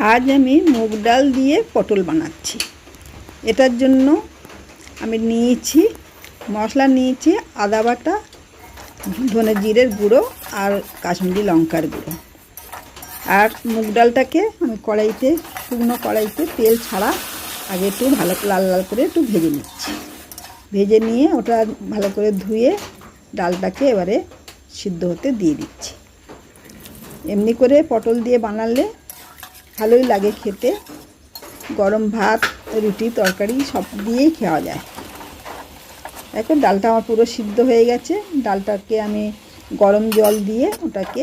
আজ আমি মুগ ডাল দিয়ে পটল বানাচ্ছি। এটার জন্য আমি নিয়েছি মশলা, নিয়েছি আদা বাটা, ধনে জিরের গুঁড়ো আর কাশ্মীরি লঙ্কার গুঁড়ো। আর মুগ ডালটাকে আমি কড়াইতে, শুকনো কড়াইতে তেল ছাড়া আগে একটু ভালো লাল লাল করে একটু ভেজে নিচ্ছি। ভেজে নিয়ে ওটা ভালো করে ধুয়ে ডালটাকে এবারে সিদ্ধ হতে দিয়ে দিচ্ছি। এমনি করে পটল দিয়ে বানালে ভালোই লাগে খেতে। গরম ভাত, রুটি, তরকারি সব দিয়েই খাওয়া যায়। দেখো ডালটা আমার পুরো সিদ্ধ হয়ে গেছে। ডালটাকে আমি গরম জল দিয়ে ওটাকে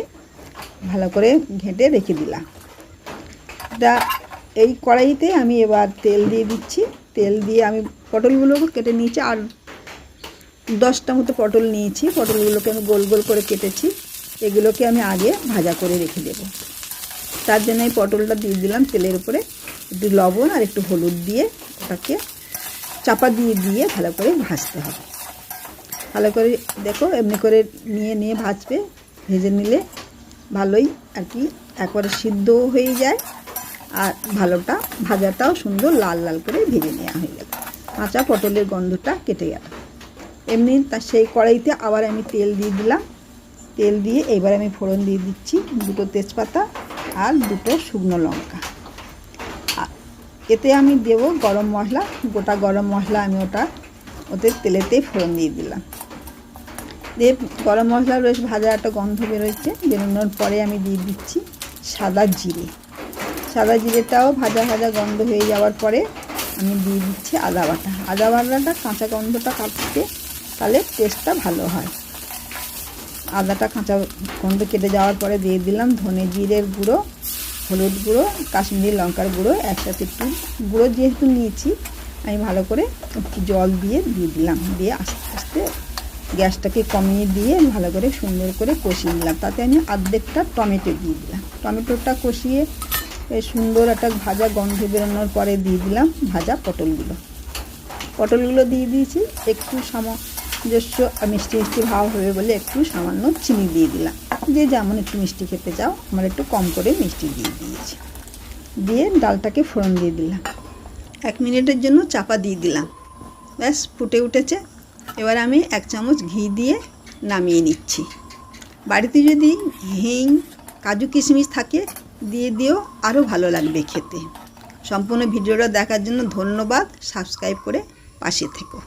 ভালো করে ঘেঁটে রেখে দিলাম। এই কড়াইতে আমি এবার তেল দিয়ে দিচ্ছি। তেল দিয়ে আমি পটলগুলোকে কেটে নিয়েছি, আর 10টা মতো পটল নিয়েছি। পটলগুলোকে আমি গোল গোল করে কেটেছি। এগুলোকে আমি আগে ভাজা করে রেখে দেব। তার জন্য এই পটলটা দিয়ে দিলাম তেলের উপরে, একটু লবণ আর একটু হলুদ দিয়ে ওটাকে চাপা দিয়ে দিয়ে ভালো করে ভাজতে হবে। ভালো করে দেখো এমনি করে নিয়ে ভাজবে। ভেজে নিলে ভালোই আর কি একবারে সিদ্ধও হয়ে যায়, আর ভাজাটাও সুন্দর লাল লাল করে ভেজে নেওয়া হয়ে গেল। কাঁচা পটলের গন্ধটা কেটে গেল। এমনি সেই কড়াইতে আবার আমি তেল দিয়ে দিলাম। তেল দিয়ে এবার আমি ফোড়ন দিয়ে দিচ্ছি 2টো তেজপাতা আর 2টো শুকনো লঙ্কা। এতে আমি দেব গরম মশলা, গোটা গরম মশলা। আমি ওতে তেলেতেই ফোড়ন দিয়ে দিলাম। দিয়ে গরম মশলার বেশ ভাজা একটা গন্ধ বেরোচ্ছে। বেরোনোর পরে আমি দিয়ে দিচ্ছি সাদা জিরে। সাদা জিরেটাও ভাজা ভাজা গন্ধ হয়ে যাওয়ার পরে আমি দিয়ে দিচ্ছি আদা বাটা। আদা বাটাটা কাঁচা গন্ধটা কাটতে, তাহলে টেস্টটা ভালো হয়। আদাটা কাঁচা গন্ধ কেটে যাওয়ার পরে দিয়ে দিলাম ধনে জিরের গুঁড়ো, হলুদ গুঁড়ো, কাশ্মীরি লঙ্কার গুঁড়ো। একসাথে একটু গুঁড়ো যেহেতু নিয়েছি, আমি ভালো করে একটু জল দিয়ে দিলাম। দিয়ে আস্তে আস্তে গ্যাসটাকে কমিয়ে দিয়ে ভালো করে সুন্দর করে কষিয়ে নিলাম। তাতে আমি অর্ধেকটা টমেটো দিয়ে দিলাম। টমেটোটা কষিয়ে সুন্দর একটা ভাজা গন্ধ বেরোনোর পরে দিয়ে দিলাম ভাজা পটলগুলো দিয়ে দিয়েছি। একটু সামঞ্জস্য মিষ্টি মিষ্টি ভাব হবে বলে একটু সামান্য চিনি দিয়ে দিলাম। যে যেমন একটু মিষ্টি খেতে চাও, আমার একটু কম করে মিষ্টি দিয়ে দিয়েছি। দিয়ে ডালটাকে ফোড়ন দিয়ে দিলাম। 1 মিনিটের জন্য চাপা দিয়ে দিলাম। ব্যাস ফুটে উঠেছে। এবার আমি 1 চামচ ঘি দিয়ে নামিয়ে নিচ্ছি। বাড়িতে যদি হিং, কাজু কিশমিশ থাকে দিয়ে দিও, আরও ভালো লাগবে খেতে। সম্পূর্ণ ভিডিওটা দেখার জন্য ধন্যবাদ। সাবস্ক্রাইব করে পাশে থেকো।